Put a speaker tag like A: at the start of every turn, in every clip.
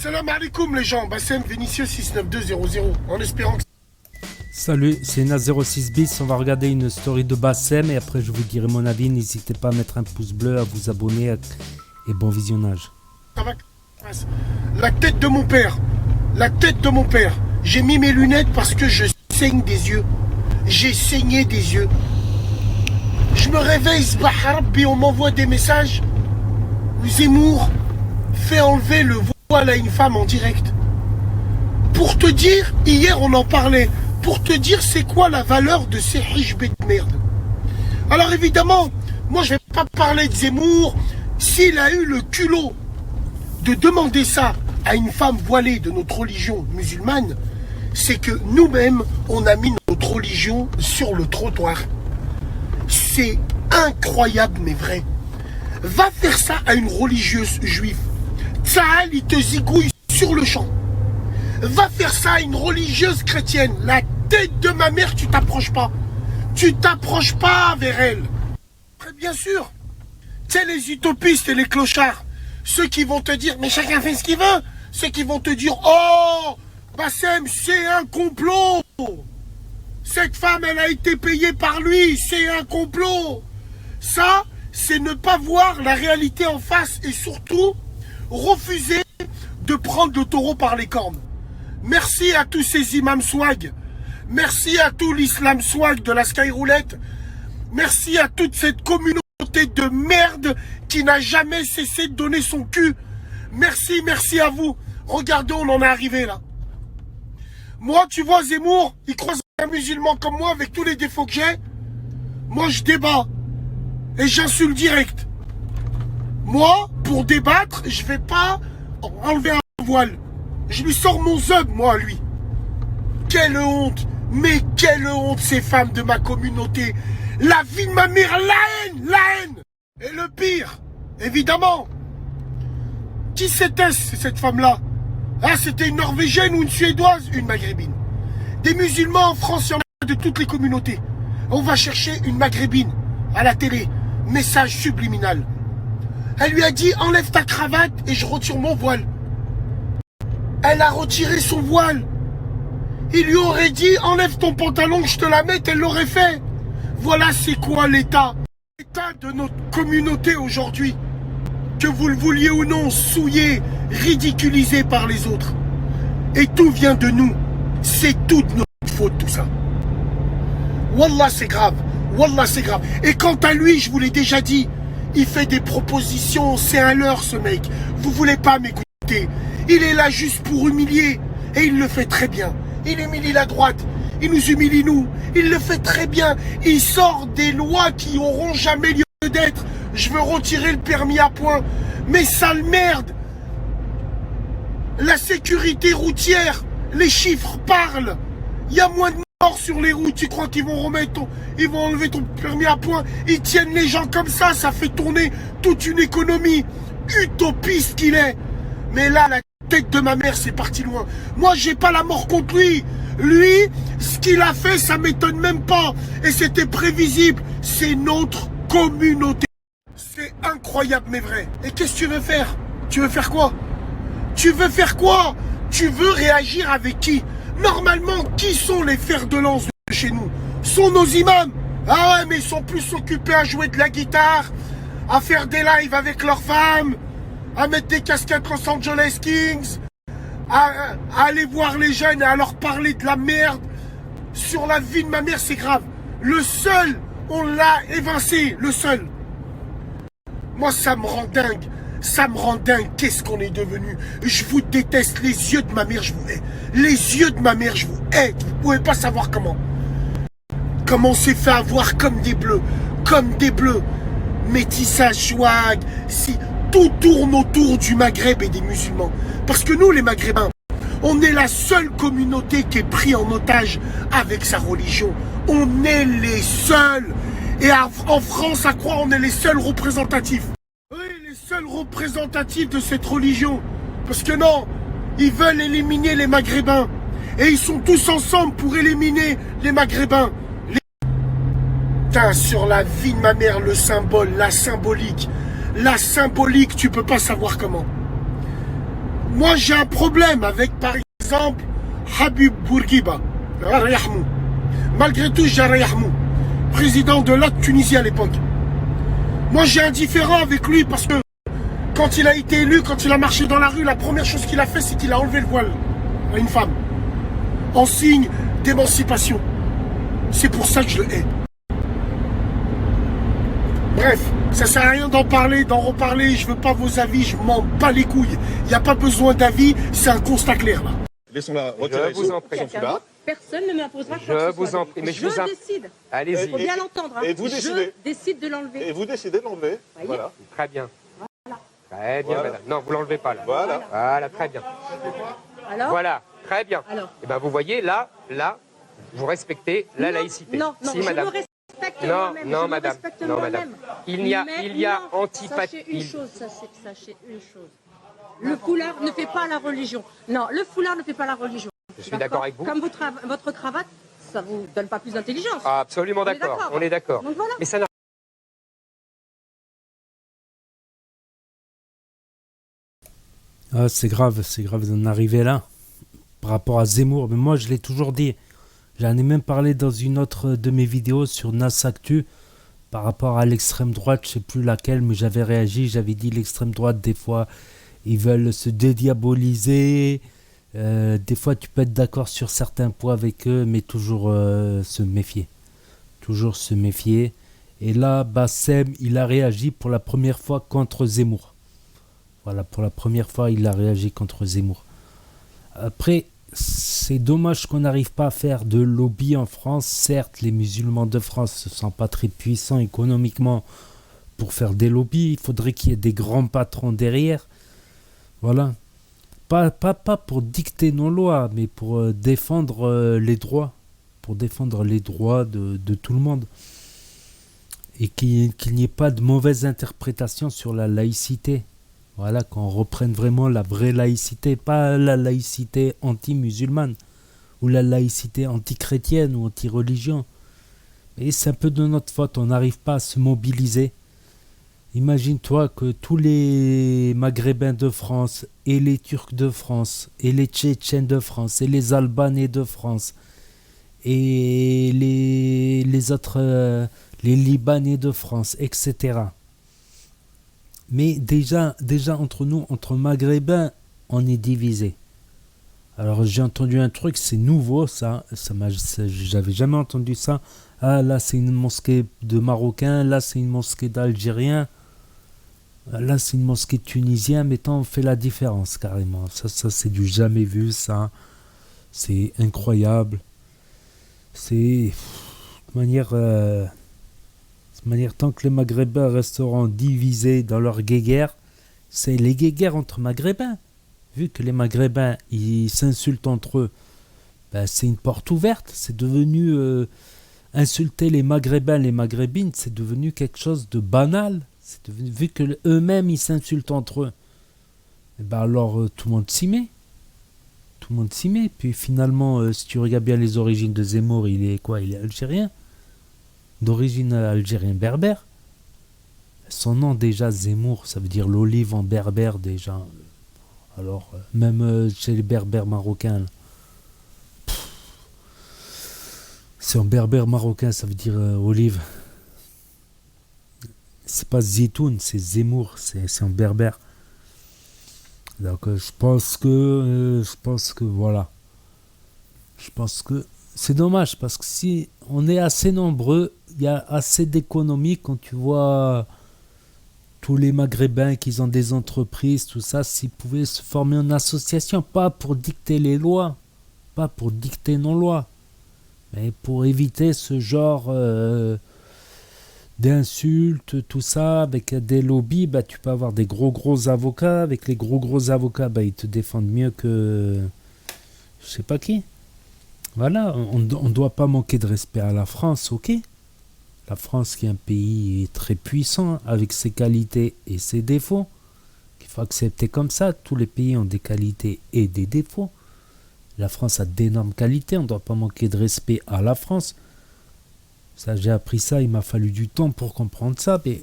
A: Salam alaikum les gens, Bassem Vinicius 69200, en espérant que...
B: Salut, c'est Na06 bis, on va regarder une story de Bassem et après je vous dirai mon avis. N'hésitez pas à mettre un pouce bleu, à vous abonner et bon visionnage.
A: Ça va. La tête de mon père, j'ai mis mes lunettes parce que je saigne des yeux. J'ai saigné des yeux. Je me réveille, et on m'envoie des messages. Zemmour fait enlever le voile à une femme en direct. Pour te dire, hier on en parlait, pour te dire c'est quoi la valeur de ces hijbés de merde. Alors évidemment, moi je vais pas parler de Zemmour. S'il a eu le culot de demander ça à une femme voilée de notre religion musulmane, c'est que nous-mêmes, on a mis notre religion sur le trottoir. C'est incroyable mais vrai. Va faire ça à une religieuse juive. Tsahal, il te zigouille sur le champ. Va faire ça à une religieuse chrétienne. La tête de ma mère, tu t'approches pas. Tu t'approches pas vers elle. Très bien sûr. Tu sais, les utopistes et les clochards, ceux qui vont te dire, mais chacun fait ce qu'il veut. Ceux qui vont te dire, oh, Bassem, c'est un complot. Cette femme, elle a été payée par lui. C'est un complot. Ça, c'est ne pas voir la réalité en face et surtout refuser de prendre le taureau par les cornes. Merci à tous ces imams swag. Merci à tout l'islam swag de la Skyroulette. Merci à toute cette communauté de merde qui n'a jamais cessé de donner son cul. Merci à vous. Regardez, on en est arrivé là. Moi, tu vois, Zemmour, il croise un musulman comme moi avec tous les défauts que j'ai. Moi, je débat. Et j'insulte direct. Moi, pour débattre, je vais pas enlever un voile. Je lui sors mon zeub, moi, à lui. Quelle honte. Mais quelle honte, ces femmes de ma communauté. La vie de ma mère, la haine. Et le pire, évidemment. Qui c'était cette femme-là? Ah, c'était une Norvégienne ou une Suédoise? Une Maghrébine. Des musulmans en France, il y en a de toutes les communautés. On va chercher une Maghrébine à la télé. Message subliminal. Elle lui a dit, enlève ta cravate et je retire mon voile. Elle a retiré son voile. Il lui aurait dit, enlève ton pantalon que je te la mette, elle l'aurait fait. Voilà c'est quoi l'état. L'état de notre communauté aujourd'hui. Que vous le vouliez ou non, souillé, ridiculisé par les autres. Et tout vient de nous. C'est toute notre faute tout ça. Wallah c'est grave. Wallah c'est grave. Et quant à lui, je vous l'ai déjà dit, il fait des propositions, c'est un leurre ce mec. Vous voulez pas m'écouter. Il est là juste pour humilier. Et il le fait très bien. Il humilie la droite. Il nous humilie nous. Il le fait très bien. Il sort des lois qui n'auront jamais lieu d'être. Je veux retirer le permis à point. Mais sale merde. La sécurité routière. Les chiffres parlent. Il y a moins de morts sur les routes. Tu crois qu'ils vont ils vont enlever ton permis à point? Ils tiennent les gens comme ça. Ça fait tourner toute une économie. Utopiste qu'il est. Mais là, la tête de ma mère, c'est parti loin. Moi, j'ai pas la mort contre lui. Lui, ce qu'il a fait, ça m'étonne même pas. Et c'était prévisible. C'est notre communauté. C'est incroyable, mais vrai. Et qu'est-ce que tu veux faire? Tu veux faire quoi? Tu veux faire quoi? Tu veux réagir avec qui? Normalement, qui sont les fers de lance de chez nous? Sont nos imams. Ah ouais, mais ils sont plus occupés à jouer de la guitare, à faire des lives avec leurs femmes, à mettre des casquettes Los Angeles Kings, à aller voir les jeunes et à leur parler de la merde. Sur la vie de ma mère, c'est grave. Le seul, on l'a évincé, le seul. Moi, ça me rend dingue. Ça me rend dingue. Qu'est-ce qu'on est devenu? Je vous déteste. Les yeux de ma mère, je vous hais. Les yeux de ma mère, je vous hais. Vous pouvez pas savoir comment. Comment on s'est fait avoir comme des bleus. Comme des bleus. Métissage, swag. Si tout tourne autour du Maghreb et des musulmans. Parce que nous, les Maghrébins, on est la seule communauté qui est prise en otage avec sa religion. On est les seuls. Et en France, à croire, on est les seuls représentatifs. Oui, les seuls représentatifs de cette religion. Parce que non, ils veulent éliminer les Maghrébins. Et ils sont tous ensemble pour éliminer les Maghrébins. Putain, sur la vie de ma mère, le symbole, la symbolique. La symbolique, tu peux pas savoir comment. Moi, j'ai un problème avec, par exemple, Habib Bourguiba. Malgré tout, Jarayahmou, président de la Tunisie à l'époque. Moi, j'ai un différend avec lui parce que quand il a été élu, quand il a marché dans la rue, la première chose qu'il a fait, c'est qu'il a enlevé le voile à une femme. En signe d'émancipation. C'est pour ça que je le hais. Bref, ça sert à rien d'en parler, d'en reparler. Je veux pas vos avis, je m'en bats les couilles. Il n'y a pas besoin d'avis, c'est un constat clair là.
C: Laissons-la retirer.
D: Je vous en prie.
E: Personne ne m'imposera quoi
D: Je
E: que ce
D: vous
E: soit.
D: en prie, mais je
E: je
D: vous
E: décide.
D: Allez-y.
E: Il faut bien l'entendre. Hein.
C: Et vous décidez.
E: Je décide de l'enlever.
C: Et vous décidez de l'enlever. Voilà.
D: Très bien. Très bien,
C: Voilà.
D: madame. Non, vous l'enlevez pas là.
C: Voilà.
D: Voilà, très bien.
E: Alors
D: Voilà, très bien.
E: Alors
D: Et ben vous voyez là, vous respectez la laïcité.
E: Non, non,
D: si,
E: je
D: madame.
E: me respecte
D: Non,
E: moi-même.
D: non,
E: je
D: madame.
E: Me respecte
D: Non,
E: moi-même.
D: madame. Il y a
E: Non,
D: antipathie.
E: Sachez une chose, sachez une chose. Le foulard ne fait pas la religion. Non, le foulard ne fait pas la religion.
D: Je suis d'accord avec vous.
E: Comme votre cravate, ça vous donne pas plus d'intelligence.
D: Ah, absolument
E: On est
D: d'accord.
E: d'accord.
D: On est d'accord.
E: Donc voilà.
D: Mais ça n'a
B: Ah, c'est grave d'en arriver là. Par rapport à Zemmour, mais moi je l'ai toujours dit. J'en ai même parlé dans une autre de mes vidéos sur Nas Actu. Par rapport à l'extrême droite, je sais plus laquelle, mais j'avais réagi, j'avais dit l'extrême droite, des fois, ils veulent se dédiaboliser. Des fois, tu peux être d'accord sur certains points avec eux, mais toujours se méfier. Toujours se méfier. Et là, Bassem, il a réagi pour la première fois contre Zemmour. Voilà, pour la première fois, il a réagi contre Zemmour. Après, c'est dommage qu'on n'arrive pas à faire de lobby en France. Certes, les musulmans de France ne sont pas très puissants économiquement pour faire des lobbies. Il faudrait qu'il y ait des grands patrons derrière. Voilà. Pas pour dicter nos lois, mais pour défendre les droits. Pour défendre les droits de tout le monde. Et qu'il n'y ait pas de mauvaise interprétation sur la laïcité. Voilà, qu'on reprenne vraiment la vraie laïcité, pas la laïcité anti-musulmane, ou la laïcité anti-chrétienne ou anti-religion. Et c'est un peu de notre faute, on n'arrive pas à se mobiliser. Imagine-toi que tous les Maghrébins de France, et les Turcs de France, et les Tchétchènes de France, et les Albanais de France, et les autres, les Libanais de France, etc. Mais déjà entre nous, entre Maghrébins, on est divisés. Alors j'ai entendu un truc, c'est nouveau ça j'avais jamais entendu ça. Ah là c'est une mosquée de Marocains, là c'est une mosquée d'Algériens, là c'est une mosquée de Tunisiens, mais tant on fait la différence carrément. Ça c'est du jamais vu ça. C'est incroyable. C'est de manière, tant que les Maghrébins resteront divisés dans leur guéguerre, c'est les guéguerres entre Maghrébins. Vu que les Maghrébins, ils s'insultent entre eux, ben, c'est une porte ouverte. C'est devenu... insulter les Maghrébins, les Maghrébines, c'est devenu quelque chose de banal. Vu que eux-mêmes, ils s'insultent entre eux. Et ben alors, tout le monde s'y met. Tout le monde s'y met. Puis finalement, si tu regardes bien les origines de Zemmour, il est quoi? Il est algérien. D'origine algérienne berbère. Son nom déjà, Zemmour, ça veut dire l'olive en berbère déjà. Alors, même chez les berbères marocains, c'est en berbère marocain, ça veut dire olive. C'est pas zitoun, c'est Zemmour, c'est en berbère. Donc je pense que voilà. Je pense que c'est dommage parce que si on est assez nombreux, il y a assez d'économie quand tu vois tous les Maghrébins qui ont des entreprises, tout ça, s'ils pouvaient se former en association, pas pour dicter les lois, pas pour dicter nos lois, mais pour éviter ce genre d'insultes, tout ça, avec des lobbies, bah, tu peux avoir des gros avocats, avec les gros avocats, bah, ils te défendent mieux que je sais pas qui. Voilà, on ne doit pas manquer de respect à la France, ok? La France qui est un pays très puissant, avec ses qualités et ses défauts, qu'il faut accepter comme ça. Tous les pays ont des qualités et des défauts. La France a d'énormes qualités, on ne doit pas manquer de respect à la France. Ça, j'ai appris ça, il m'a fallu du temps pour comprendre ça, mais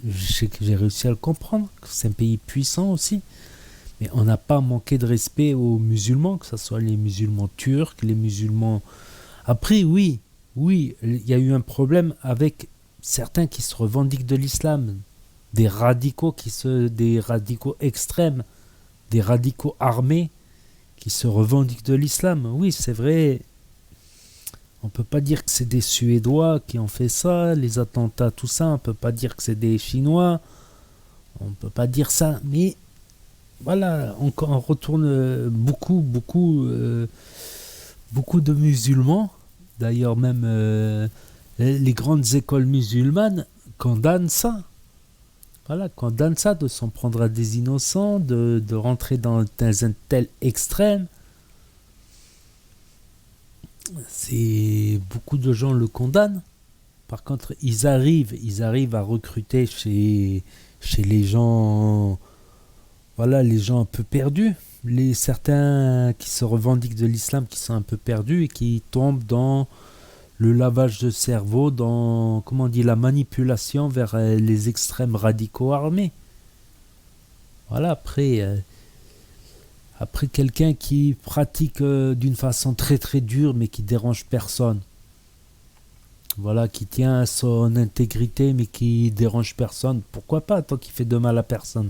B: je sais que j'ai réussi à le comprendre, que c'est un pays puissant aussi. Mais on n'a pas manqué de respect aux musulmans, que ce soit les musulmans turcs, les musulmans... Après, oui, il y a eu un problème avec certains qui se revendiquent de l'islam, des radicaux extrêmes, des radicaux armés qui se revendiquent de l'islam. Oui, c'est vrai. On peut pas dire que c'est des Suédois qui ont fait ça, les attentats, tout ça. On peut pas dire que c'est des Chinois. On peut pas dire ça. Mais voilà, on retourne beaucoup de musulmans. D'ailleurs, même les grandes écoles musulmanes condamnent ça. Voilà, condamnent ça de s'en prendre à des innocents, de rentrer dans un tel extrême. Beaucoup de gens le condamnent. Par contre, ils arrivent à recruter chez les gens, voilà, les gens un peu perdus, certains qui se revendiquent de l'islam, qui sont un peu perdus et qui tombent dans le lavage de cerveau, dans, comment on dit, la manipulation vers les extrêmes radicaux armés. Voilà, après quelqu'un qui pratique d'une façon très très dure mais qui dérange personne. Voilà, qui tient à son intégrité mais qui dérange personne. Pourquoi pas, tant qu'il fait de mal à personne.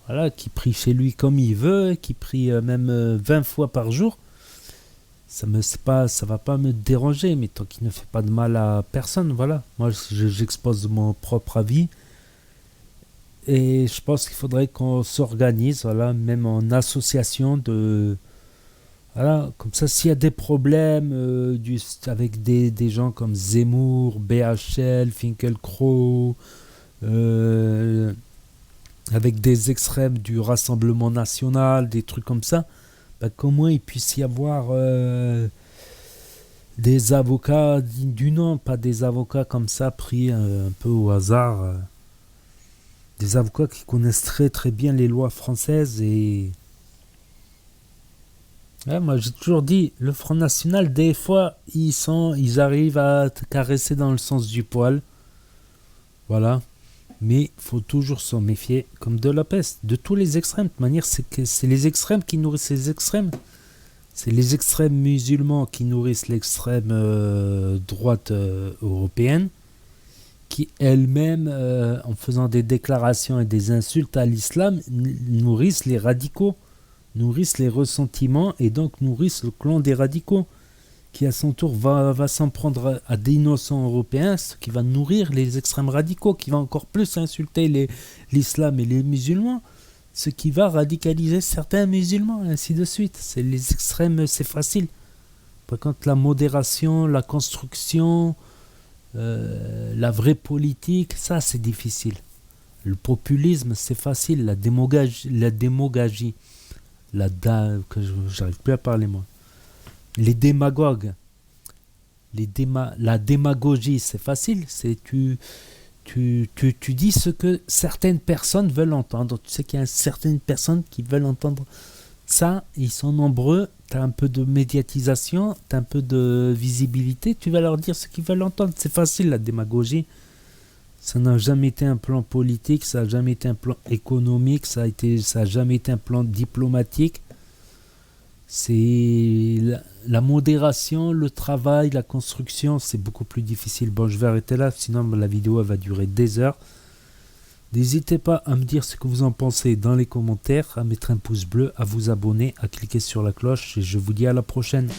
B: Voilà, qui prie chez lui comme il veut, qui prie même 20 fois par jour. Ça va pas me déranger, mais tant qu'il ne fait pas de mal à personne, voilà. Moi, j'expose mon propre avis. Et je pense qu'il faudrait qu'on s'organise, voilà, même en association voilà, comme ça, s'il y a des problèmes avec des gens comme Zemmour, BHL, Finkielkraut, avec des extrêmes du Rassemblement National, des trucs comme ça, qu'au moins il puisse y avoir des avocats du nom, pas des avocats comme ça pris un peu au hasard. Des avocats qui connaissent très très bien les lois françaises et... Ouais, moi j'ai toujours dit, le Front National, des fois, ils arrivent à te caresser dans le sens du poil. Voilà. Mais il faut toujours s'en méfier, comme de la peste, de tous les extrêmes. De toute manière, c'est les extrêmes qui nourrissent les extrêmes. C'est les extrêmes musulmans qui nourrissent l'extrême droite européenne, qui elle-même, en faisant des déclarations et des insultes à l'islam, nourrissent les radicaux, nourrissent les ressentiments et donc nourrissent le clan des radicaux, qui à son tour va s'en prendre à des innocents européens, ce qui va nourrir les extrêmes radicaux, qui va encore plus insulter l'islam et les musulmans, ce qui va radicaliser certains musulmans, et ainsi de suite. C'est les extrêmes, c'est facile. Par contre, la modération, la construction, la vraie politique, ça c'est difficile. Le populisme, c'est facile. La démagogie, j'arrive plus à parler moi. Les démagogues, la démagogie, c'est facile. C'est tu dis ce que certaines personnes veulent entendre. Tu sais qu'il y a certaines personnes qui veulent entendre ça. Ils sont nombreux. Tu as un peu de médiatisation, tu as un peu de visibilité. Tu vas leur dire ce qu'ils veulent entendre. C'est facile, la démagogie. Ça n'a jamais été un plan politique, ça n'a jamais été un plan économique, ça n'a jamais été un plan diplomatique. C'est la modération, le travail, la construction, c'est beaucoup plus difficile. Bon, je vais arrêter là, sinon la vidéo elle va durer des heures. N'hésitez pas à me dire ce que vous en pensez dans les commentaires, à mettre un pouce bleu, à vous abonner, à cliquer sur la cloche et je vous dis à la prochaine.